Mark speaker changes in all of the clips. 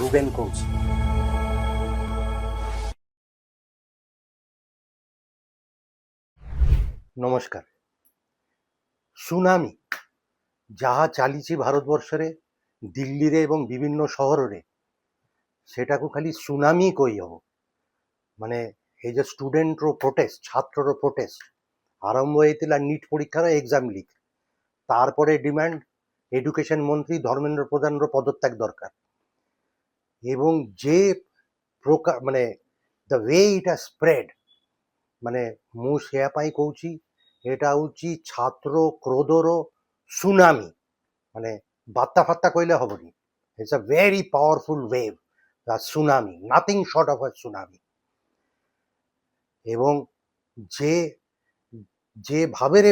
Speaker 1: Ruben কৌশি। নমস্কার। Tsunami ଯାହା ଚାଲିଛି ଭାରତବର୍ଷରେ, ଦିଲ୍ଲୀରେ ଏବଂ ବିଭିନ୍ନ ସହରରେ, ସେଟାକୁ ଖାଲି ସୁନାମି କହିହେବ। ମାନେ ଏଇ ଯେ ଷ୍ଟୁଡେଣ୍ଟର ପ୍ରୋଟେଷ୍ଟ, ଛାତ୍ରର ପ୍ରୋଟେଷ୍ଟ ଆରମ୍ଭ ହେଇଥିଲା ନିଟ୍ ପରୀକ୍ଷାର ଏକ୍ଜାମ ଲିକ୍, ତାରପରେ ଡିମାଣ୍ଡ ଏଡୁକେସନ ମନ୍ତ୍ରୀ ଧର୍ମେନ୍ଦ୍ର ପ୍ରଧାନର ପଦତ୍ୟାଗ ଦରକାର। ଏବଂ ଯେ ପ୍ରକାର ମାନେ ଦ ୱେ ଇଟ୍ ହାଜ୍ ସ୍ପ୍ରେଡ୍, ମାନେ ମୁଁ ସେୟା ପାଇଁ କହୁଛି এটা হচ্ছে ছাত্র ক্রোধর সুনামি। মানে বাত্তা ফাত্তা কইলে হবনি। It's a very powerful wave, the tsunami, nothing short of a tsunami. এবং যে যে ভাবেরে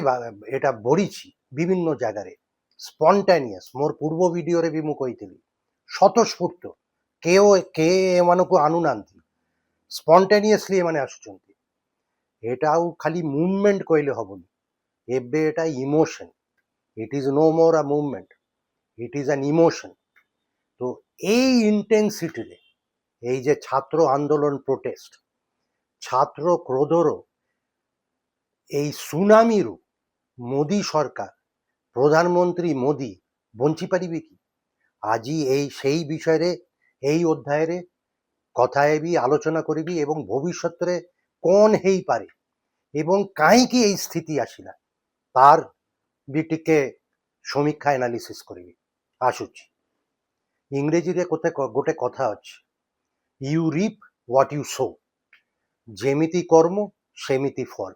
Speaker 1: এটা বড়িছি বিভিন্ন জায়গায় স্পন্টানিୟସ୍, ମୋର ପୂର୍ବ ଭିଡ଼ିଓରେ ବି ମୁଁ କହିଥିଲି ସ୍ୱତଃସ୍ଫୂର୍ତ୍ତ, କେ ଏମାନଙ୍କୁ ଆଣୁନାହାନ୍ତି, ସ୍ପନ୍ଟାନିୟସଲି ଏମାନେ ଆସୁଛନ୍ତି। এটা ଆଉ ଖାଲି ମୁଭମେଣ୍ଟ କହିଲେ ହବନି, ଏବେ এটা emotion. It is no more a movement, it is an emotion. তো এই ইন্টেন্সিটিরে এই যে ছাত্র আন্দোলন, প্রোটেস্ট, ছাত্র ক্রোধর এই সুনামিরু মোদি সরকার, প্রধানমন্ত্রী মোদি বঞ্চি পারিবে কি? আজি এই সেই বিষয়ে এই অধ্যায়ে কথা হেবি, আলোচনা করিবি এবং ভবিষ্যତରେ কোন ହେଇପାରେ এবং କାହିଁକି এই স্থিতি ଆସିଲା তার ବି ଟିକେ ସମୀକ୍ଷା ଆନାଲିସିସ୍ କରିବି। ଆସୁଛି। ଇଂରେଜୀରେ ଗୋଟେ କଥା ଅଛି, ୟୁ ରିପ୍ ହ୍ୱାଟ୍ ୟୁ ସୋ, ଯେମିତି কর্ম সেমিতি ফল।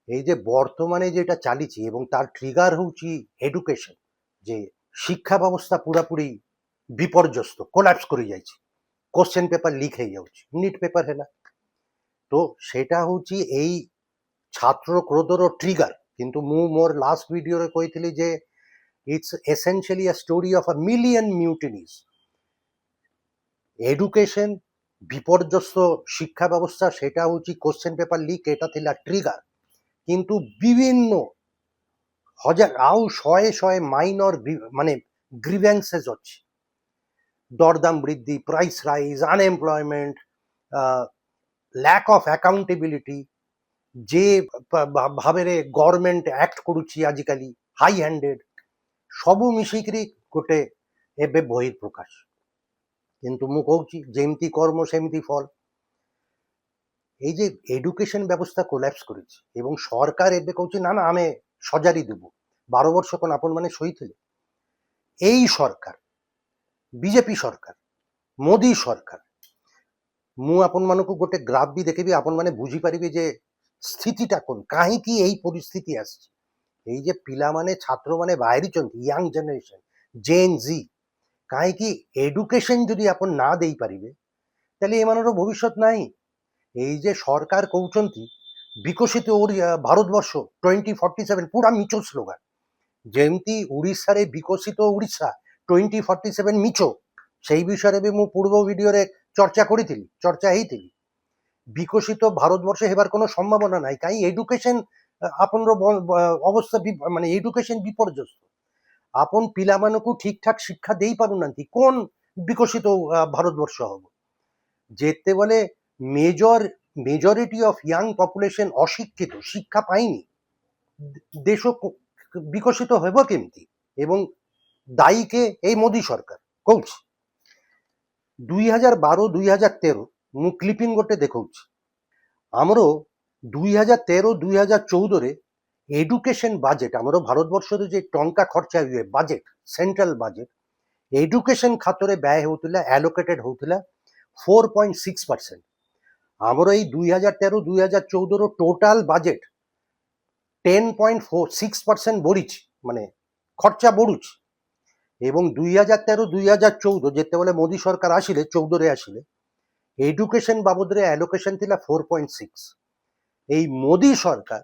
Speaker 1: এই যে বর্তমানে যেটা চালিছি এবং তার ট্রিগার হচ্ছে এডুকেশন, যে শিক্ষা ব্যবস্থা পুরাপুরি বিপর্যস্ত, কোলাপস করে যাচ্ছে, কোশ্চেন পেপার লিক হয়ে যাচ্ছে, নিট পেপার হেলা। তো সেটা হচ্ছে এই ছাত্র ক্রোধর ট্রিগার। কিন্তু ମୁଁ ମୋର ଲାଷ୍ଟ ଭିଡ଼ିଓରେ କହିଥିଲି ଯେ it's essentially a story of a million mutinies. Education বিপর্যস্ত, শিক্ষা ব্যবস্থা, সেটা হচ্ছে কোশ্চেন পেপার লিক, এটা ଥିଲା ট্রিগার। কিন্তু বিভিন্ন হাজার ଆଉ ଶହେ ଶହେ ମାଇନର ମାନେ ଗ୍ରିଭେନ୍ସେସ୍ ଅଛି। দরদাম বৃদ্ধি, price rise, unemployment, lack of accountability, যে ভাবেରେ ଗଭର୍ଣ୍ଣମେଣ୍ଟ ଆକ୍ଟ କରୁଛି ଆଜିକାଲି ହାଇ ହ୍ୟାଣ୍ଡେଡ୍, ସବୁ ମିଶିକିରି ଗୋଟେ ଏବେ ବହିର ପ୍ରକାଶ। କିନ୍ତୁ ମୁଁ କହୁଛି ଯେମିତି কর্ম সেমিতি ফল। এই যে এডুকেশন ব্যবস্থা কোলাপস করেছে এবং সরকার ଏବେ কହୁଛି না না ଆମେ ସଜାଡ଼ି ଦେବୁ। 12 ବର୍ଷ କ'ଣ ଆପଣମାନେ ଶୋଇଥିଲେ? এই সরকার, বিজেপি সরকার, মোদি সরকার, ମୁଁ ଆପଣମାନଙ୍କୁ ଗୋଟେ ଗ୍ରାଫ୍ ବି ଦେଖେଇବି, ଆପଣମାନେ ବୁଝିପାରିବେ ଯେ ସ୍ଥିତିଟା କ'ଣ, କାହିଁକି এই ପରିସ୍ଥିତି ଆସିଛି। এই যে ପିଲାମାନେ, ଛାତ୍ରମାନେ ବାହାରିଛନ୍ତି, ୟଙ୍ଗ ଜେନେରେସନ୍, ଜେନ୍ ଜି, କାହିଁକି এডুকেশন যদি ଆପଣ না ଦେଇପାରିବେ তাহলে ଏମାନଙ୍କର ଭବିଷ୍ୟତ ନାହିଁ। এই যে সরকার কହୁଛନ୍ତି বিকশিত ভারতবর্ষ 2047, পুরা মিছ স্লোগান। ଯେମିତି ଓଡ଼ିଶାରେ ବିକଶିତ ଓଡ଼ିଶା 2047 ମିଛ, সেই বিষୟରେ ବି ମୁଁ ପୂର୍ବ ଭିଡ଼ିଓରେ ଚର୍ଚ୍ଚା ହେଇଥିଲି। বিকশিত ভারতবর্ষ হেবার কোনো সম্ভাবনা নাই, কাই এডুকেশন আপনার অবস্থা মানে এডুকেশন বিপর্যস্ত। আপন পিলামানকু ঠিকঠাক শিক্ষা দেই পারুনাহান্তি, কোন বিকশিত ভারতবর্ষ হব? যেতেবেলে মেজরিটি অফ ইয়াং পপুলেশন অশিক্ষিত, শিক্ষা পায়নি, দেশ বিকশিত হব কেমতি? এবং দায়ীকে এই মোদি সরকার কହୁଛି। 2012-2013 ମୁଁ କ୍ଲିପିଂ ଗୋଟେ ଦେଖଉଛି। ଆମର 2013-2014ରେ এডুকেশন বাজেট, ଆମର ଭାରତବର୍ଷରେ ଯେ ଟଙ୍କା ଖର୍ଚ୍ଚ ହୁଏ ବାଜେଟ, ସେଣ୍ଟ୍ରାଲ ବାଜେଟ, ଏଡୁକେସନ ଖାତରେ ବ୍ୟୟ ହେଉଥିଲା, ଆଲୋକେଟେଡ୍ ହେଉଥିଲା 4.6%। ଆମର ଏଇ 2013-2014ର ଟୋଟାଲ ବାଜେଟ 10.46% ବଢିଛି, ମାନେ ଖର୍ଚ୍ଚା ବଢୁଛି। এবং 2013-2014 যেତେବେଳେ মোদি সরকার আসিলে, 14ରେ আসিলে, এডুকেশন বাবদরে অ্যালোকেশন ଥିଲା 4.6। এই মোদি সরকার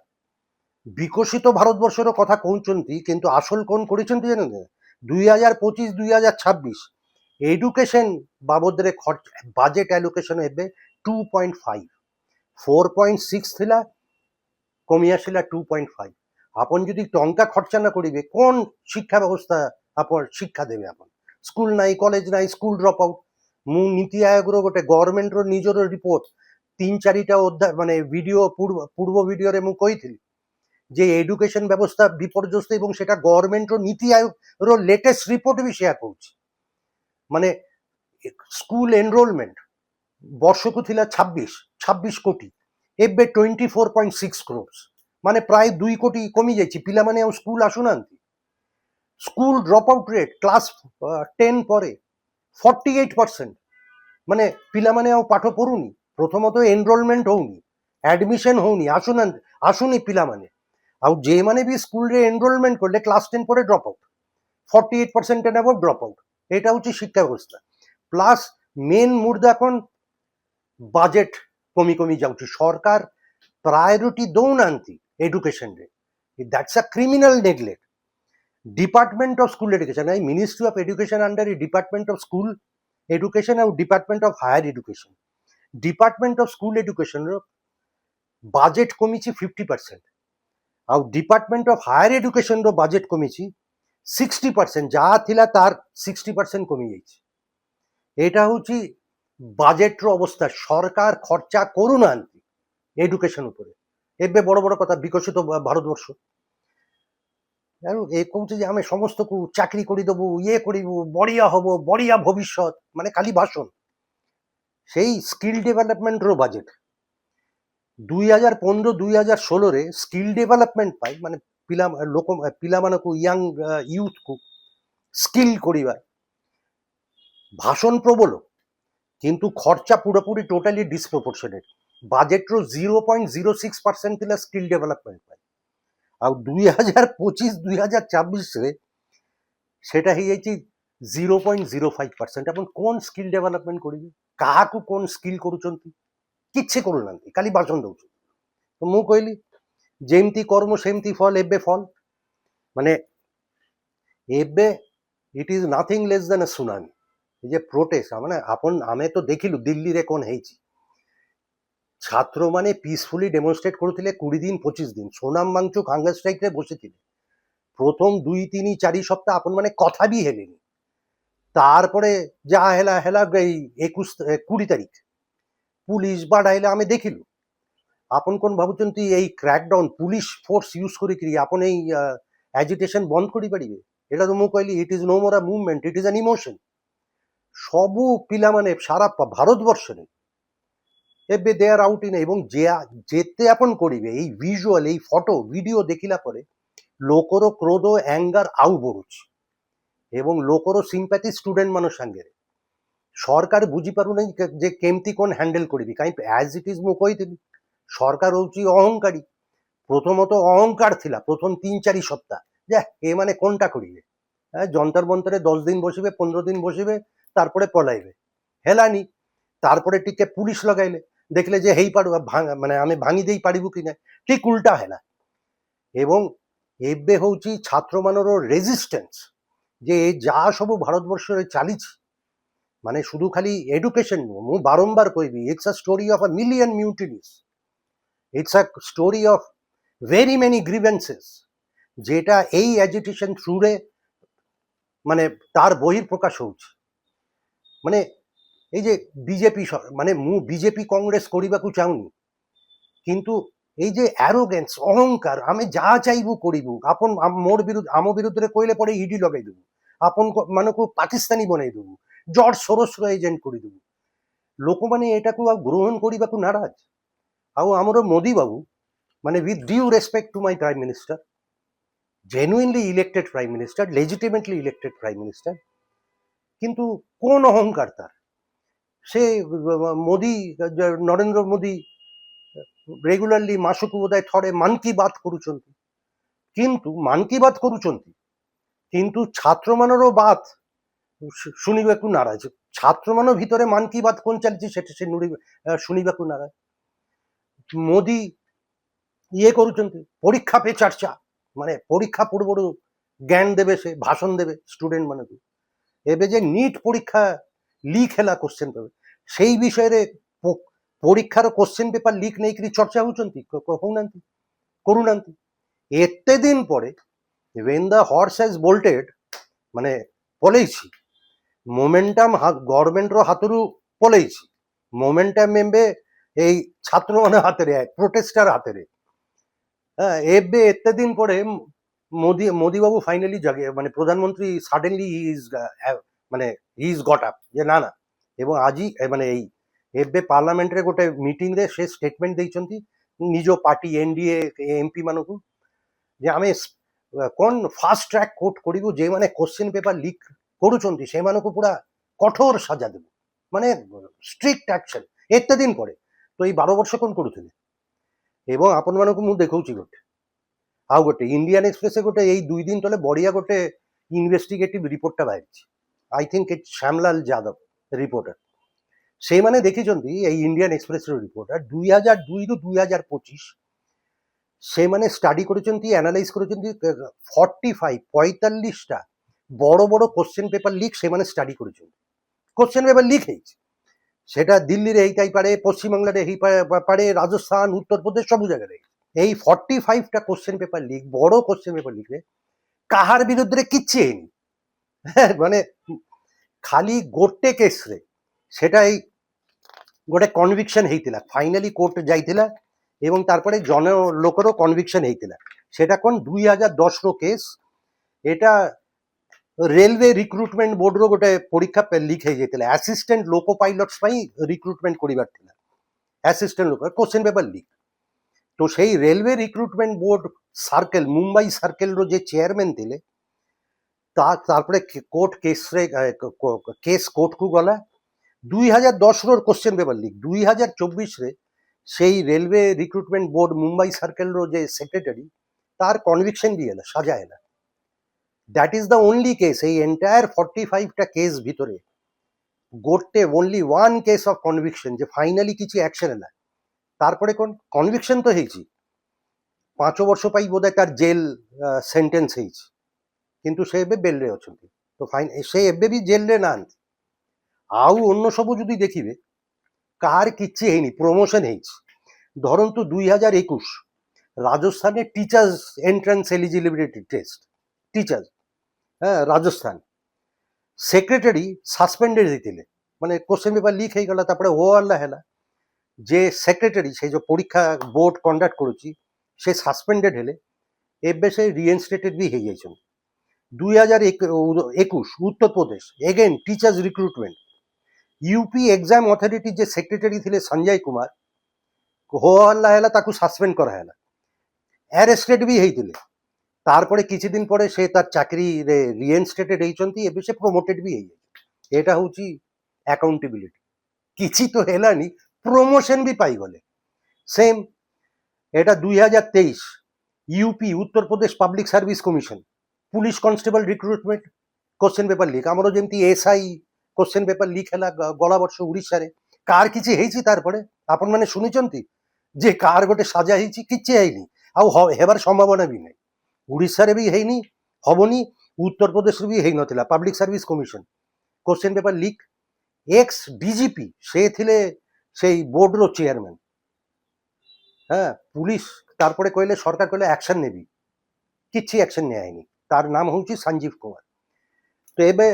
Speaker 1: বিকশিত ভারতবর্ষের কথা কହୁଛନ୍ତି, কিন্তু আসল কোন করেছেন জানেন? 2025-2026 এডুকেশন বাবদরে বাজেট অ্যালোকেশন হবে 2.5, 4.6 ଥିଲା, কমি আসিলা 2.5। আপন যদি টঙ্কা খরচা না করিবে, কোন শিক্ষা ব্যবস্থা আপন শিক্ষা দেবে? আপন স্কুল নাই, কলেজ নাই, স্কুল ড্রপ আউট, ମୁଁ ନୀତି ଆୟୋଗର ଗୋଟେ ଗଭର୍ଣ୍ଣମେଣ୍ଟର ନିଜର ରିପୋର୍ଟ 3-4ଟା ଅଧ୍ୟାୟ ମାନେ ভিডিও পূর্ব ভিডিওরে ମୁଁ କହିଥିଲି যে এডুকেশন ব্যবস্থা বিপর্যস্ত এবং সেটা গভর্নমেন্টর নীতি আয়োগর লেটেস্ট রিপোর্ট ବି ସେୟା କହୁଛି। ମାନେ ସ୍କୁଲ ଏନରୋଲମେଣ୍ଟ ବର୍ଷକୁ ଥିଲା 26 କୋଟି, ଏବେ 24.6 crores, ମାନେ ପ୍ରାୟ 2 କୋଟି କମି ଯାଇଛି। ପିଲାମାନେ ଆଉ ସ୍କୁଲ ଆସୁନାହାନ୍ତି। School drop out rate class 10 ପରେ 48%, ମାନେ ପିଲାମାନେ ଆଉ ପାଠ ପଢୁନି। ପ୍ରଥମତଃ ଏନରୋଲମେଣ୍ଟ ହଉନି, ଆଡମିସନ ହଉନି, ଆସୁନି ପିଲାମାନେ। ଆଉ যেମାନେ ବି ସ୍କୁଲରେ ଏନରୋଲମେଣ୍ଟ କଲେ କ୍ଲାସ୍ 10 ପରେ drop out, 48% and above drop out. এটা হচ্ছে শিক্ষা ব্যবস্থা। প্লাস মেন মুদ্রা কোন বাজেট কমি কমি যাচ্ছে, সরকার প্রায়োরিটি দৌনাহান্তি এডুকেশনরে। That's a criminal neglect. Department of school education, এই ministry of education under department of school education ଆଉ department of higher education. Department of school এডুକେସନର বাজେଟ୍ କମିଛି 50%, ଆଉ ডিপার্টমেন্ট অফ হায়ার এডুকেশনର বাজେଟ୍ কমিଛି 60%, ଯାହା ଥିଲା ତାର 60% কমি ଯାଇଛି। এটা হচ্ছে বাজেটর অবস্থা। সরকার খরচা করুনাহান্তি এডুকেশন উপরে। ଏବେ বড় বড় কথা বিকশিত ভারতবর্ষ, এ কହୁଛି যে ଆମେ ସମସ୍ତଙ୍କୁ ଚାକିରି କରିଦେବୁ, ଇଏ କରିବୁ, ବଢିଆ ହବ, ବଢିଆ ଭବିଷ୍ୟତ, ମାନେ ଖାଲି ଭାଷଣ। সেই স্কিল ডেভেলপমেন্টর বাজেট 2015-2016ରେ ସ୍କିଲ ଡେଭଲପମେଣ୍ଟ ପାଇଁ ମାନେ ପିଲାମାନଙ୍କୁ ୟୁଥକୁ ସ୍କିଲ୍ କରିବା ଭାଷଣ ପ୍ରବଳ, କିନ୍ତୁ ଖର୍ଚ୍ଚା ପୁରାପୁରି ଟୋଟାଲି ଡିସପ୍ରପୋର୍ସନେଟ୍। ବାଜେଟ୍ର 0.06% ଥିଲା ସ୍କିଲ୍ ଡେଭଲପମେଣ୍ଟ ପାଇଁ, ଆଉ 2025-2026ରେ সেটা ହେଇଯାଇଛି 0.05%। ଆପଣ কোন স্কিল ডেভেলপমেন্ট କରିବେ? କାହାକୁ কোন ସ୍କିଲ୍ କରୁଛନ୍ତି? କିଛି କରୁନାହାନ୍ତି, ଖାଲି ଭାଷଣ ଦଉଛନ୍ତି। ତ ମୁଁ କହିଲି ଯେମିତି କର୍ମ ସେମିତି ଫଳ, ଏବେ ଫଳ। ମାନେ ଏବେ it is Nothing less than A tsunami. এই যে প্রোটেস্ট, মানে ଆମେ ତ ଦେଖିଲୁ ଦିଲ୍ଲୀରେ କ'ଣ ହେଇଛି। ছাত্রମାନେ পিসফুলি ডেমনস্ট্রেট କରୁଥିଲେ 20 দিন 25 দিন। সোনাম বাংচুক হাঙ্গার স্ট্রাইকରେ বসেଥିଲେ। প্রথম 2-3-4 সপ্তাহ ଆପଣମାନେ କଥା ବି ହେଲେନି। ତାରପରେ ଯାହା ହେଲା ହେଲା ଏଇ 20 ତାରିଖ পুলিশ বাড়াইলে ଆମେ ଦେଖିଲୁ। ଆପଣ କ'ଣ ଭାବୁଛନ୍ତି ଏଇ କ୍ରାକଡାଉନ୍ ପୁଲିଶ ଫୋର୍ସ ୟୁଜ୍ କରିକିରି ଆପଣ ଏଇ ଆଜିଟେସନ ବନ୍ଦ କରିପାରିବେ? ଏଇଟା ତ ମୁଁ କହିଲି it is no more a movement, it is an emotion. ସବୁ ପିଲାମାନେ ସାରା ଭାରତବର୍ଷରେ ଏବେ ଦେ ଆର୍ ଆଉଟ୍ ଇନ୍, ଏବଂ ଯେତେ ଆପଣ କରିବେ ଏଇ ଭିଜୁଆଲ, ଏଇ ଫଟୋ ଭିডিଓ ଦେଖିଲା ପରେ ଲୋକର କ୍ରୋଧ ଆଙ୍ଗର ଆଉ ବଢୁଛି, ଏବଂ ଲୋକର ସିମ୍ପାଥି ଷ୍ଟୁଡେଣ୍ଟ ମାନଙ୍କ ସାଙ୍ଗରେ। সরকার বুঝিপারুনি যে কেমতি কোন হ্যান্ডেল করবি, কাই আজ ইট ইজ মু কইଥିଲି সরকার হচ্ছে অহংকারী। প্রথমত অহংকার ଥିଲା প্রথম 3-4 সপ্তাহ যে এମାନେ কোনটা করিবে, যন্তর মন্তরে 10 দিন বসিবে, 15 দিন বসিবে, তারপরে পলাইবে। হেলানি। তারপরে টিকে পুলিশ লগাইলে, দেখলে যে হেই পারু মানে আমি ভাঙি দেই পারিবু কিনা, ঠিক উল্টা হেলা। এবং ଏବେ হচ্ছে ছাত্রମାନର রেজিস্ট্যান্স, যে যা ସବୁ ଭାରତବର୍ଷରେ ଚାଲିଛି, মানে শুধু খালি এডুকেশন নয়, ମୁଁ ବାରମ୍ବାର କହିବି it's a story of a million mutinies, it's a story of very many grievances, যেটা এই এজিটেশন থ্রুরে মানে তার বহির প্রকাশ হচ্ছে। মানে এই যে বিজেপি, মানে ମୁଁ বিজেপি কংগ্রেস କରିବାକୁ ଚାହୁଁନି, কিন্তু এই যে অ্যারোগেন্স, অহংকার, আমি ଯାହା ଚାହିଁବୁ କରିବୁ, ଆପଣ ଆମ ବିରୁଦ୍ଧରେ କହିଲେ ପଡେ ଇଡି ଲଗାଇ ଦେବୁ, ଆପଣ ମାନଙ୍କୁ ପାକିସ୍ତାନୀ ବନେଇ ଦେବୁ, ଜର୍ଜ ସୋରୋସର ଏଜେଣ୍ଟ କରିଦେବୁ। ଲୋକମାନେ ଏଟାକୁ ଆଉ ଗ୍ରହଣ କରିବାକୁ ନାରାଜ। ଆଉ ଆମର ମୋଦି ବାବୁ, ମାନେ with due respect to my prime minister, genuinely elected prime minister, legitimately elected prime minister, কিন্তু কোন অহংকার তার? সে মোদি, নরেন্দ্র মোদি ରେଗୁଲାରଲି ମାସକୁ ବୋଧେ ଥରେ ମନ୍ କି ବାତ କରୁଛନ୍ତି, କିନ୍ତୁ ମନ୍ କି ବାତ କରୁଛନ୍ତି, କିନ୍ତୁ ଛାତ୍ରମାନର ବାତ ଶୁଣିବାକୁ ନାରାଜ। ଛାତ୍ରମାନଙ୍କ ଭିତରେ ମନ୍ କି ବାତ କ'ଣ ଚାଲିଛି ସେଠି ସେ ଶୁଣିବାକୁ ନାରାଜ। ମୋଦି ଇଏ କରୁଛନ୍ତି ପରୀକ୍ଷା ପେ ଚର୍ଚ୍ଚା, ମାନେ ପରୀକ୍ଷା ପୂର୍ବରୁ ଜ୍ଞାନ ଦେବେ, ସେ ଭାଷଣ ଦେବେ ଷ୍ଟୁଡେଣ୍ଟ ମାନଙ୍କୁ। ଏବେ ଯେ ନିଟ୍ ପରୀକ୍ଷା ଲିକ୍ ହେଲା କୋଶ୍ଚିନ୍ ପେପର, ସେଇ ବିଷୟରେ পরীক্ষার কোশ্চেন পেপার লিক নেইকি চর্চা হচ্ছেন, হউনাহান্তি, করুনাহান্তি। এতে দিন পরে when the horse has bolted, মানে পলেইছি, ମୋମେଣ୍ଟାମ ଗଭର୍ଣ୍ଣମେଣ୍ଟର ହାତରୁ ପଳେଇଛି, ମୋମେଣ୍ଟାମ ଏବେ ଏଇ ଛାତ୍ରମାନେ ହାତରେ ପ୍ରୋଟେଷ୍ଟର ହାତରେ। ଏବେ ଏତେ ଦିନ ପରେ মোদি বাবু ফাইনালি জাগে, মানে প্রধানমন্ত্রী সাডেনলি মানে ইজ গট আপ যে না না, এবং আଜି মানে এই ଏବେ ପାର୍ଲାମେଣ୍ଟରେ ଗୋଟେ ମିଟିଂରେ ସେ ଷ୍ଟେଟମେଣ୍ଟ ଦେଇଛନ୍ତି ନିଜ ପାର୍ଟି ଏନଡିଏ ଏମପି ମାନଙ୍କୁ ଯେ ଆମେ କ'ଣ ଫାଷ୍ଟ ଟ୍ରାକ୍ କୋର୍ଟ କରିବୁ, ଯେଉଁମାନେ କୋଶ୍ଚିନ୍ ପେପର ଲିକ୍ କରୁଛନ୍ତି ସେମାନଙ୍କୁ ପୁରା କଠୋର ସାଜା ଦେବୁ, ମାନେ ଷ୍ଟ୍ରିକ୍ଟ ଆକ୍ସନ୍। ଏତେ ଦିନ ପରେ ତ ଏଇ 12 ବର୍ଷ କ'ଣ କରୁଥିଲେ। ଏବଂ ଆପଣମାନଙ୍କୁ ମୁଁ ଦେଖାଉଛି ଗୋଟେ ଆଉ ଗୋଟେ ଇଣ୍ଡିଆନ୍ ଏକ୍ସପ୍ରେସରେ ଗୋଟେ ଏଇ 2 ଦିନ ତଳେ ବଢିଆ ଗୋଟେ ଇନଭେଷ୍ଟିଗେଟିଭ ରିପୋର୍ଟଟା ବାହାରିଛି। I think it Shyamlal Yadav reporter. ସେଇମାନେ ଦେଖିଛନ୍ତି ଏଇ ଇଣ୍ଡିଆନ୍ ଏକ୍ସପ୍ରେସର ରିପୋର୍ଟର 2002ରୁ 2025 ସେମାନେ ଷ୍ଟଡି କରିଛନ୍ତି, ଆନାଲାଇଜ କରିଛନ୍ତି 45ଟା বড় বড় কোশ্চেন পেপার লিক ସେମାନେ ଷ୍ଟଡି କରିଛନ୍ତି। কোশ্চেন পেপার লিক ହେଇଛି, সেটা দিল্লিরে ହେଇଥାଇପାରେ, পশ্চিমবাংলাରେ ହେଇପାରେ, রাজস্থান, উত্তরপ্রদেশ ସବୁ ଜାଗାରେ। এই 45টা কোশ্চেন পেপার লিক, বড় কোশ্চেন পেপার লিকରେ কাহার বিরুদ্ধে কিচ্ছি ହେଇନି, মানে খালি ଗୋଟେ କେସ୍ରେ সেটা এই ଗୋଟେ କନଭିକ୍ସନ ହେଇଥିଲା, ଫାଇନାଲି କୋର୍ଟ ଯାଇଥିଲା এবং তারপরে জন লোকেরও কনভিকশন ହେଇଥିଲା। সেটা কোন 2010ର কেস। এটা ରେଲୱେ ରିକ୍ରୁଟମେଣ୍ଟ ବୋର୍ଡର ଗୋଟେ ପରୀକ୍ଷା ଲିକ୍ ହେଇଯାଇଥିଲା, ଆସିଷ୍ଟାଣ୍ଟ ଲୋକୋ ପାଇଲଟ୍ସ ପାଇଁ ରିକ୍ରୁଟମେଣ୍ଟ କରିବାର ଥିଲା, assistant loco question paper leak. তো সেই railway recruitment board circle, Mumbai ସାର୍କେଲର ଯେ ଚେୟାରମ୍ୟାନ୍ ଥିଲେ, ତାরপরে কোর্ট কেসরে কেস কোর্টକୁ ଗଲା। 2010ର কোশ্চেন পেপর লিକ୍ 2024ରେ সেই ରେଲୱେ ରିକ୍ରୁଟମେଣ୍ଟ ବୋର୍ଡ ମୁମ୍ବାଇ ସାର୍କେଲର ଯେ ସେକ୍ରେଟାରୀ, ତାର କନଭିକ୍ସନ ବି ହେଲା, ସାଜା ହେଲା। That is the only case এই এন্টায়ার 45টা কেস ভিতরে গোটে only one case of conviction যে ফাইনালি কিছু অ্যাকশন ହେଲା। তারপরে কোন কনভিকশন তো ହେଇଛି, 5 ବର୍ଷ ପାଇଁ ବୋଧେ ତାର ଜେଲ୍ ସେଣ୍ଟେନ୍ସ ହେଇଛି, କିନ୍ତୁ ସେ ଏବେ ବେଲ୍ରେ ଅଛନ୍ତି। ତ ସେ ଏବେ ବି ଜେଲ୍ରେ ନାହାନ୍ତି। ଆଉ ଅନ୍ୟ ସବୁ ଯଦି ଦେଖିବେ କାହାର କିଛି ହେଇନି, ପ୍ରମୋସନ ହେଇଛି। ଧରନ୍ତୁ 2021 ରାଜସ୍ଥାନରେ teachers entrance eligibility test, teachers Rajasthan secretary suspended ହେଇଥିଲେ, ମାନେ କୋଶ୍ଚେନ୍ ପେପର ଲିକ୍ ହେଇଗଲା, ତାପରେ ହୋ ହଲ୍ଲା ହେଲା ଯେ ସେକ୍ରେଟାରୀ ସେ ଯୋଉ ପରୀକ୍ଷା ବୋର୍ଡ କଣ୍ଡକ୍ଟ କରୁଛି ସେ ସସ୍ପେଣ୍ଡେଡ୍ ହେଲେ, ଏବେ ସେ ରିଇନଷ୍ଟେଟେଡ୍ ବି ହେଇଯାଇଛନ୍ତି। 2021 Uttar Pradesh again teachers recruitment, UP exam authority जे सेक्रेटरी थे संजय कुमार, हो हल्ला है ताकू सस्पेंड कराला, अरेस्टेड भी होते। तारपरे किछि दिन परे से तार चाकरी रे रिइनस्टेटेड होइचंती, एबे से प्रमोटेड भी होई। एटा होची अकाउंटेबिलिटी। किछि तो हेलानी, प्रमोशन भी पाई गले। सेम एटा 2023 UP Uttar Pradesh public service commission police constable recruitment question paper leak, हमरो जेमती एसआई क्वेश्चन पेपर लीक है गला वर्ष उड़ीसा रे कार किछि हेछि। तारपरे आपन माने सुनिचंती जे कार गोटे साजा हेछि, किछि हेइनी, आउ हेबार संभावना भी नै। उड़ीसा रे भी हेइनी, हबनी, उत्तर प्रदेश रे भी हेइ नथिला। Public service commission question paper leak, ex DGP से थिले सेई बोर्ड रो चेयरमैन। पुलिस तारपरे कहले सरकार कहले एक्शन नेबी, किछि एक्शन नै आइनी। तार नाम होछि संजीव कुमार। तो एबे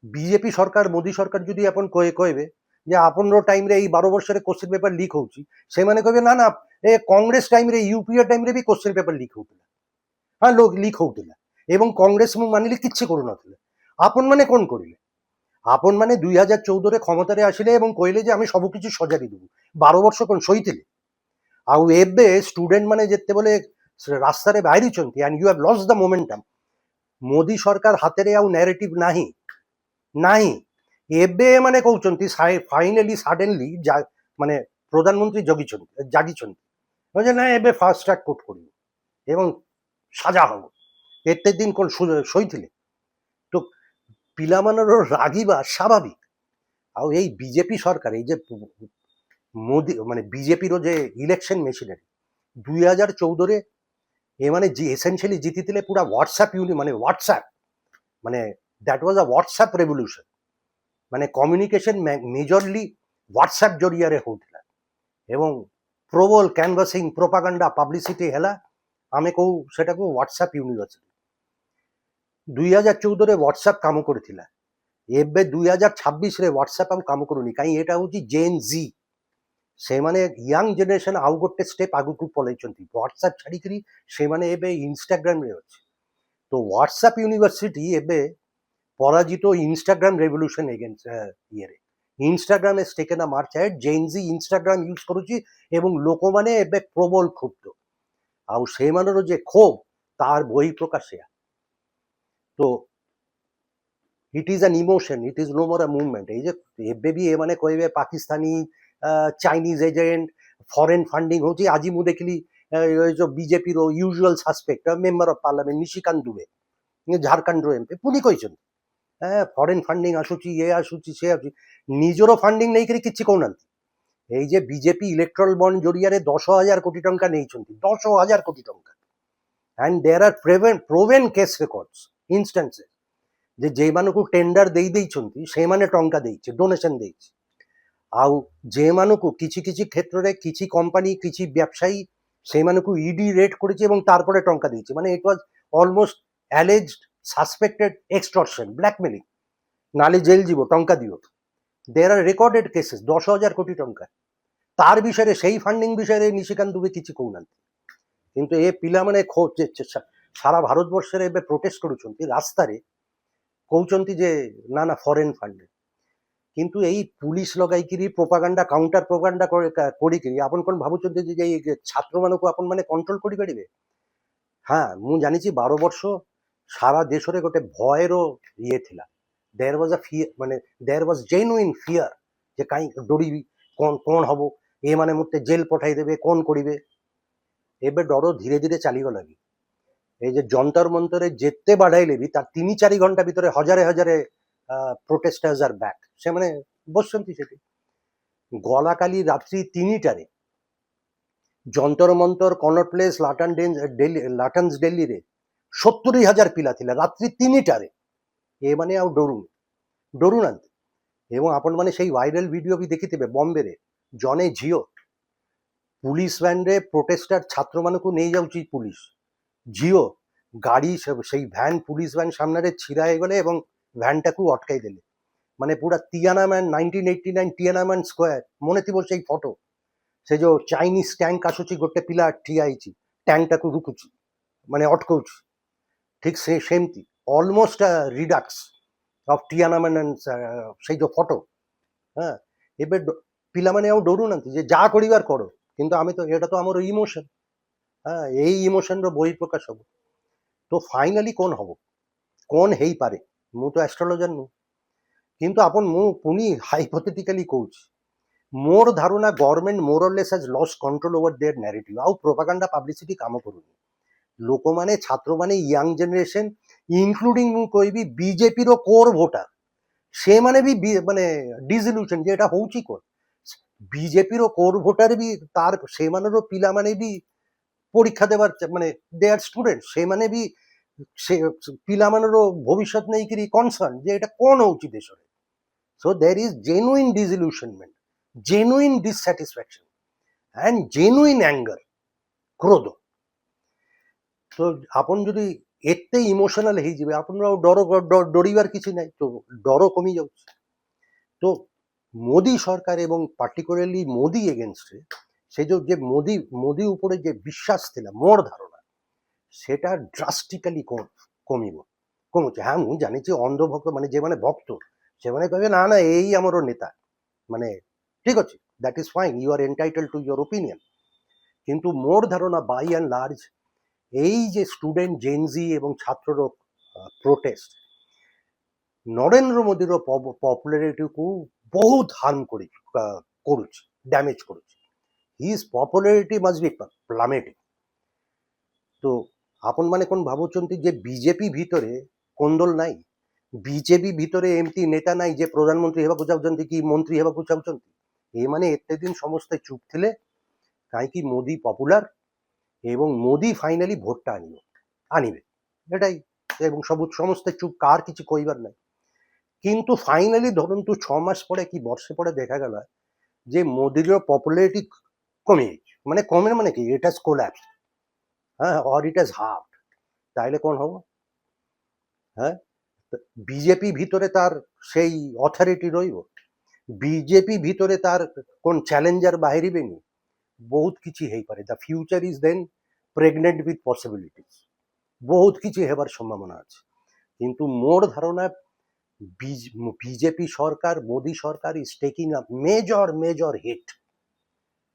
Speaker 1: बीजेपी सरकार, मोदी सरकार যদি আপন কইবে যে আপনর টাইম রে এই 12 বছরে কোশ্চেন পেপার লিক হଉଛି, সেমানে কইবে না না এ কংগ্রেস টাইম রে यूपीए টাইম রে भी কোশ্চেন পেপার লিক হউতিলা। হ্যাঁ, লোক লিক হউতিলা এবং কংগ্রেস মানিলে কিচ্ছি করু নথিলে। আপন মানে কোন করিলে? আপন মানে 2014 রে ক্ষমতারে আসিলে এবং কইলে যে আমি সব কিছু সজারি দেব। 12 ବର୍ଷ কোন সইতিলে? ଆଉ ଏବେ ଷ୍ଟୁଡେଣ୍ଟ ମାନେ ଯେତେବେଳେ ରାସ୍ତାରେ ବାହାରିଛନ୍ତି, and you have lost the momentum, Modi ସରକାର ହାତରେ ଆଉ ନ୍ୟାରେଟିଭ ନାହିଁ ନାହିଁ। ଏବେ ମାନେ କହୁଛନ୍ତି ଫାଇନାଲି ସଡେନଲି ମାନେ ପ୍ରଧାନମନ୍ତ୍ରୀ ଜାଗିଛନ୍ତି ଯେ ନା ଏବେ ଫାଷ୍ଟ ଟ୍ରାକ୍ କୋର୍ଟ କରିବୁ ଏବଂ ସାଜା ହବ। ଏତେ ଦିନ କ'ଣ ଶୋଇଥିଲେ? ତ ପିଲାମାନଙ୍କର ରାଗିବା ସ୍ୱାଭାବିକ। ଆଉ ଏଇ ବିଜେପି ସରକାର, ଏଇ ଯେ ମୋଦି ମାନେ ବିଜେପିର ଯେ ଇଲେକ୍ସନ ମେସିନାରୀ 2014ରେ ଏମାନେ ଏସେନ୍ସିଆଲି ଜିତିଥିଲେ ପୁରା ହ୍ୱାଟ୍ସଆପ୍ ମାନେ ହ୍ୱାଟ୍ସଆପ୍, ମାନେ ଦ୍ୟାଟ୍ ୱାଜ୍ ଅ ହ୍ୱାଟ୍ସଆପ୍ ରେଭଲ୍ୟୁସନ୍। ମାନେ କମ୍ୟୁନିକେସନ୍ ମେଜରଲି ହ୍ୱାଟ୍ସଆପ୍ ଜରିଆରେ ହେଉଥିଲା ଏବଂ ପ୍ରବଳ କ୍ୟାନଭାସିଂ, ପ୍ରୋପାଗାଣ୍ଡା, ପବ୍ଲିସିଟି ହେଲା। ଆମେ କହୁ ସେଟାକୁ ହ୍ୱାଟ୍ସଆପ୍ ୟୁନିଭର୍ସିଟି। 2014ରେ ହ୍ୱାଟ୍ସଆପ୍ କାମ କରିଥିଲା ଏବେ 2026ରେ ହ୍ୱାଟ୍ସଆପ୍ ଆଉ କାମ କରୁନି, କାହିଁ ଏଇଟା ହେଉଛି ଜେନ୍ ଜି। ସେମାନେ ୟଙ୍ଗ ଜେନେରେସନ୍ ଆଉ ଗୋଟେ ଷ୍ଟେପ୍ ଆଗକୁ ପଳେଇଛନ୍ତି, ହ୍ୱାଟ୍ସଆପ୍ ଛାଡ଼ିକିରି ସେମାନେ ଏବେ ଇନଷ୍ଟାଗ୍ରାମରେ ଅଛି। ତ ହ୍ୱାଟ୍ସଆପ୍ ୟୁନିଭର୍ସିଟି ଏବେ ପରାଜିତ ଇନଷ୍ଟାଗ୍ରାମ ରେଭଲ୍ୟୁସନ୍ ଏଗେନ୍ଷ୍ଟ ଇଏରେ। Instagram has taken a march ahead, ଜେନ୍ ଜି ଇନଷ୍ଟାଗ୍ରାମ ୟୁଜ୍ କରୁଛି ଏବଂ ଲୋକମାନେ ଏବେ ପ୍ରବଳ କ୍ଷୁବ୍ଧ, ଆଉ ସେମାନର ଯେ ক্ষোভ ତାର ବହି ପ୍ରକାଶ ସେୟା। ତ it is an emotion, it is no more a movement. এই যে ଏବେ ବି ଏମାନେ କହିବେ Pakistani Chinese agent foreign funding ହେଉଛି। ଆଜି ମୁଁ ଦେଖିଲି ଏ ଯୋଉ ବିଜେପିର usual suspect member of parliament Nishikant Dubey, ଝାଡ଼ଖଣ୍ଡର ଏମ୍ପି, ପୁଣି କହିଛନ୍ତି ଫରେନ୍ ଫଣ୍ଡିଂ ଆସୁଛି, ଏ ଆସୁଛି, ସେ ଆସୁଛି। ନିଜର ଫଣ୍ଡିଂ ନେଇକରି କିଛି କହୁନାହାନ୍ତି। এই যে বিজেপি ইলেকট্রাল বন্ড জরিয়ারে 10,000 কোটি টঙ্কা নেইଛନ୍ତି, 10,000 কোটি টঙ্কা। and there are proven case records instances ଯେ ଯେମାନଙ୍କୁ ଟେଣ୍ଡର ଦେଇଛନ୍ତି ସେମାନେ ଟଙ୍କା ଦେଇছে, ଡୋନେସନ ଦେଇছে। ଆଉ ଯେମାନଙ୍କୁ କିଛି କିଛି କ୍ଷେତ୍ରରେ କିଛି କମ୍ପାନୀ କିଛି ବ୍ୟବସାୟୀ ସେମାନଙ୍କୁ ଇଡି ରେଟ୍ କରିଛି ଏବଂ ତାରପରେ ଟଙ୍କା ଦେଇছে, ମାନେ it was almost alleged suspected extortion, blackmailing, ନାଲେ ଜେଲ୍ ଯିବ ଟଙ୍କା ଦିଅ। ଦେର୍ ଆର୍ ରେକର୍ଡେଡ କେସେସ୍, 10,000 କୋଟି ଟଙ୍କା। ତାର ବିଷୟରେ ସେଇ ଫଣ୍ଡିଂ ବିଷୟରେ ନିଶିକାନ୍ତ ଦୁବେ କିଛି କହୁନାହାନ୍ତି। କିନ୍ତୁ ଏ ପିଲାମାନେ ସାରା ଭାରତବର୍ଷରେ ଏବେ ପ୍ରୋଟେଷ୍ଟ କରୁଛନ୍ତି ରାସ୍ତାରେ, କହୁଛନ୍ତି ଯେ ନା ନା ଫରେନ୍ ଫଣ୍ଡିଂ। କିନ୍ତୁ ଏଇ ପୁଲିସ ଲଗାଇକିରି ପ୍ରୋପାଗାଣ୍ଡା କାଉଣ୍ଟର ପ୍ରୋପାଗାଣ୍ଡା କରିକିରି ଆପଣ କ'ଣ ଭାବୁଛନ୍ତି ଯେ ଏଇ ଛାତ୍ରମାନଙ୍କୁ ଆପଣମାନେ କଣ୍ଟ୍ରୋଲ କରିପାରିବେ? ହଁ, ମୁଁ ଜାଣିଛି 12 ବର୍ଷ ସାରା ଦେଶରେ ଗୋଟେ ଭୟର ଇଏ ଥିଲା। ଦେର୍ ୱାଜ୍ ଆ ଫିୟର, ମାନେ ଦେର୍ ୱାଜ୍ ଜେନ୍ୟୁଇନ୍ ଫିୟର ଯେ କାହିଁ ଡରିବି, କ'ଣ ହବ, ଏମାନେ ମୋତେ ଜେଲ୍ ପଠାଇଦେବେ, କ'ଣ କରିବେ। ଏବେ ଡର ଧୀରେ ଧୀରେ ଚାଲିଗଲାଣି। এই যে যন্তর মন্তরে যেতে বাড়াইলে বি তার 3-4 ঘন্টা ভিতরে হাজারে হাজারে প্রোটেস্টার্স আর ব্যাক, ସେମାନେ বসଛନ୍ତି সেটি। গলাকালি রাত্রি 3টারে যন্তর মন্তর, কনট প্লেস, লাটান্স দিল্লীরে 70,000 ପିଲା ଥିଲା ରାତ୍ରି 3টাରେ। ଏମାନେ ଆଉ ଡରୁନାହାନ୍ତି। ଏବଂ ଆପଣମାନେ ସେଇ ଭାଇରାଲ ଭିଡିଓ ବି ଦେଖିଥିବେ, ବମ୍ବେରେ ଜଣେ ଝିଅ ପୁଲିସ ଭ୍ୟାନରେ ପ୍ରୋଟେଷ୍ଟାର ଛାତ୍ରମାନଙ୍କୁ ନେଇଯାଉଛି ପୁଲିସ, ଝିଅ ଗାଡ଼ି ସେଇ ଭ୍ୟାନ୍ ପୁଲିସ ଭ୍ୟାନ୍ ସାମ୍ନାରେ ଛିଡ଼ା ହେଇଗଲେ ଏବଂ ଭ୍ୟାନ୍ଟାକୁ ଅଟକାଇ ଦେଲେ। ମାନେ ପୁରା ତିଆନାମ୍ୟାନ୍ 1989 ତିଆନାମ୍ୟାନ୍ ସ୍କୋୟାର, ମନେ ଥିବ ସେଇ ଫଟୋ। ସେ ଯୋଉ ଚାଇନିଜ ଟ୍ୟାଙ୍କ ଆସୁଛି, ଗୋଟେ ପିଲା ଠିଆ ହେଇଛି, ଟ୍ୟାଙ୍କଟାକୁ ରୁକୁଛି, ମାନେ ଅଟକଉଛି। ଠିକ୍ ସେମିତି ଅଲମୋଷ୍ଟ ରିଡକ୍ସ ଅଫ୍ ତିଆନାମ୍ୟାନ୍ ସେଇ ଯୋଉ ଫଟୋ। ହଁ, ଏବେ ପିଲାମାନେ ଆଉ ଡରୁନାହାନ୍ତି ଯେ ଯାହା କରିବାର କର, କିନ୍ତୁ ଆମେ ତ ଏଇଟା ତ ଆମର ଇମୋସନ। ହଁ, এই ইমোশনର বହି প্রকাশ হব। তো ফাইনালি কোন হব, কোন ହେଇପାରେ, ମୁଁ ତ ଆଷ୍ଟ୍ରୋଲୋଜର ନୁହଁ, କିନ୍ତୁ ଆପଣ ମୁଁ ପୁଣି ହାଇପୋଥେଟିକାଲି କହୁଛି, ମୋର ଧାରଣା government more or less has lost control over their narrative. ଆଉ ପ୍ରୋପାଗାଣ୍ଡା ପାବ୍ଲିସିଟି କାମ କରୁନି। ଲୋକମାନେ, ଛାତ୍ରମାନେ, ୟଙ୍ଗ ଜେନେରେସନ ଇନକ୍ଲୁଡିଂ ମୁଁ କହିବି ବିଜେପିର କୋର ଭୋଟର, ସେମାନେ ବି ମାନେ ଡିଜିଲ୍ୟୁସନ ଯେ ଏଟା ହଉଛି କ'ଣ। ବିଜେପିର କୋର ଭୋଟର ବି ତାର ସେମାନର ପିଲାମାନେ ବି পরীক্ষা দেবার, মানে দে আর স্টুডেন্ট, ସେମାନେ ବି ସେ ପିଲାମାନର ଭବିଷ୍ୟତ ନେଇକିରି କନସର୍ନ ଯେ ଏଟା କ'ଣ ହଉଛି ଦେଶରେ। So there is genuine disillusionment, genuine dissatisfaction and genuine anger, କ୍ରୋଧ। তো ଆପଣ ଯଦି ଏତେ ଇମୋସନାଲ ହେଇଯିବେ, ଆପଣଙ୍କର ଆଉ ଡରିବାର କିଛି ନାହିଁ, ତ ଡର କମି ଯାଉଛି। তো মোদি সরকার এবং পার্টিকুলারলি মোদি এগেনস্টে সে যে মোদি উপরে যে বিশ্বাস ଥିଲା, ମୋର ଧାରଣା সেটা ড্রাস্টিক্যালি কমুছে। হ্যাঁ, ମୁଁ ଜାଣିଛି ଅନ୍ଧଭକ୍ତ, ମାନେ ଯେଉଁମାନେ ଭକ୍ତ ସେମାନେ କହିବେ ନା ନା ଏଇ ଆମର ନେତା, ମାନେ ঠিক ଅଛି, that is fine, you are entitled to your opinion. কিন্তু ମୋର ধারণা বাই অ্যান্ড লার্জ এই যে স্টুডেন্ট, জেনজি এবং ছাত্রর প্রোটেস্ট নরেন্দ্র মোদীর পপুলারিটিକୁ ବହୁତ ହାର୍ମ କରୁଛି, ଡ୍ୟାମେଜ କରୁଛି। ହିଜ୍ ପପୁଲାରିଟି ମଷ୍ଟ ବି ପ୍ଲମେଟିଂ। ତ ଆପଣମାନେ କ'ଣ ଭାବୁଛନ୍ତି ଯେ ବିଜେପି ଭିତରେ କୋନ୍ଦଳ ନାହିଁ? ବିଜେପି ଭିତରେ ଏମିତି ନେତା ନାହିଁ ଯେ ପ୍ରଧାନମନ୍ତ୍ରୀ ହେବାକୁ ଚାହୁଁଛନ୍ତି କି ମନ୍ତ୍ରୀ ହେବାକୁ ଚାହୁଁଛନ୍ତି? ଏମାନେ ଏତେ ଦିନ ସମସ୍ତେ ଚୁପ୍ ଥିଲେ କାହିଁକି ମୋଦି ପପୁଲାର ଏବଂ ମୋଦି ଫାଇନାଲି ଭୋଟଟା ଆଣିବେ ଏଟାই, ଏବଂ ସମସ୍ତେ ଚୁପ୍, କାହାର କିଛି କହିବାର ନାହିଁ। কিন্তু ফাইনালি ধরন্তু 6 মাস পরে কি বর্ষে পরে দেখা গেল যে মোদির পপুলারিটি কমে গেছে, মানে কমে মানে কি, ইট হ্যাজ কোল্যাপসড, হ্যাঁ, অর ইট হ্যাজ হাফড। তাইলে কোন হবো? হ্যাঁ, বিজেপি ভিতরে তার সেই অথরিটি রইব, বিজেপি ভিতরে তার কোন চ্যালেঞ্জার বাহিরিবেনি, ବହୁତ କିଛି ହେଇପାରେ। The future is then pregnant with possibilities, ବହୁତ କିଛି ହେବାର ସମ୍ଭାବନା ଅଛି। কিন্তু মোর ধারণা বিজেপি সরকার, মোদি সরকার is taking a major hit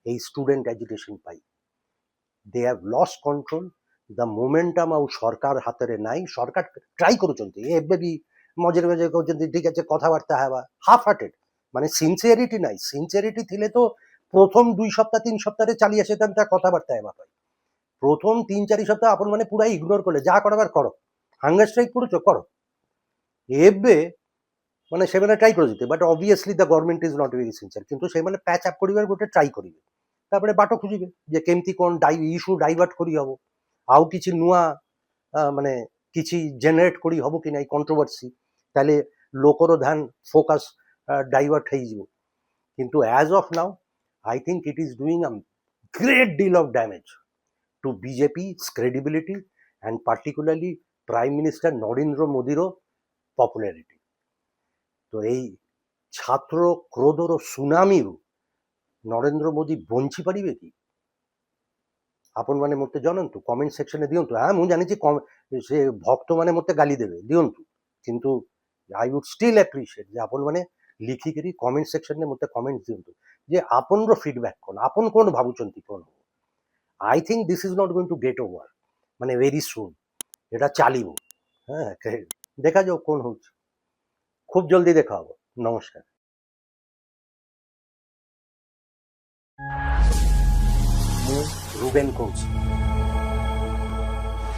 Speaker 1: এই স্টুডেন্ট এজুকেশন পাই। They have lost control, the momentum ଆଉ ସରକାର ହାତରେ ନାହିଁ। ସରକାର ଟ୍ରାଇ କରୁଛନ୍ତି, ଏବେ ବି ମଝିରେ ମଝିରେ କହୁଛନ୍ତି ঠিক আছে କଥାବାର୍ତ୍ତା ହେବା, ହାଫ୍ ହାର୍ଟେଡ୍, ମାନେ ସିନସିୟରିଟି ନାହିଁ। ସିନସିୟରିଟି ଥିଲେ ତ প্রথম 2 সপ্তাহ 3 সপ্তাহে চালি আসিতাম তা কথাবার্তা ହେବା ପାଇଁ। প্রথম 3-4 সপ্তাহ ଆପଣ ମାନେ ପୁରା ଇଗ୍ନୋର କଲେ, ଯାହା କରବାର କର, ହଙ୍ଗର ଷ୍ଟ୍ରାଇକ୍ କରୁଛ କର। ଏବେ ମାନେ ସେମାନେ ଟ୍ରାଇ କରୁଛନ୍ତି, but obviously the government is not very sincere. କିନ୍ତୁ ସେମାନେ ପ୍ୟାଚ୍ ଅପ୍ କରିବାର ଗୋଟେ ଟ୍ରାଇ କରିବେ, ତାପରେ ବାଟ ଖୋଜିବେ ଯେ କେମିତି କ'ଣ ଇସ୍ୟୁ ଡାଇଭର୍ଟ କରିହେବ, ଆଉ କିଛି ନୂଆ ମାନେ କିଛି ଜେନେରେଟ୍ କରି ହବ କି ନାହିଁ କଣ୍ଟ୍ରୋଭର୍ସି, ତାହେଲେ ଲୋକର ଧ୍ୟାନ ଫୋକସ୍ ଡାଇଭର୍ଟ ହେଇଯିବ। କିନ୍ତୁ as of now I think it is doing a great deal of damage to BJP's credibility and particularly Prime Minister Narendra Modi's popularity. তো এই ছাত্র ক্ରୋধର ସୁନାମୀରୁ ନରେନ୍ଦ୍ର ମୋଦି ବଞ୍ଚି ପାରିବେ କି? ଆପଣମାନେ ମୋତେ ଜଣାନ୍ତୁ, କମେଣ୍ଟ ସେକ୍ସନରେ ଦିଅନ୍ତୁ। ହଁ, ମୁଁ ଜାଣିଛି ସେ ଭକ୍ତମାନେ ମୋତେ ଗାଲି ଦେବେ, ଦିଅନ୍ତୁ, କିନ୍ତୁ ଆଇ ଉଡ୍ ଷ୍ଟିଲ୍ ଆପ୍ରିସିଏଟ୍ ଯେ ଆପଣମାନେ লিখিকি কমেন্ট সেকশনে মধ্যে কমেন্ট দিଅନ୍ତୁ যে ଆପଣଙ୍କର ফিডব্যাক କ'ଣ, ଆପଣ କ'ଣ ଭାବୁଛନ୍ତି କ'ଣ ହେବ। I think this is not going to get over, মানে ভেরি সুন এটা চালিব। হ্যাঁ, ଦେଖାଯାଉ କ'ଣ ହେଉଛି, খুব জলদি দেখা হব। নমস্কার। ମୁଁ ରୁବେନ କହୁଛି।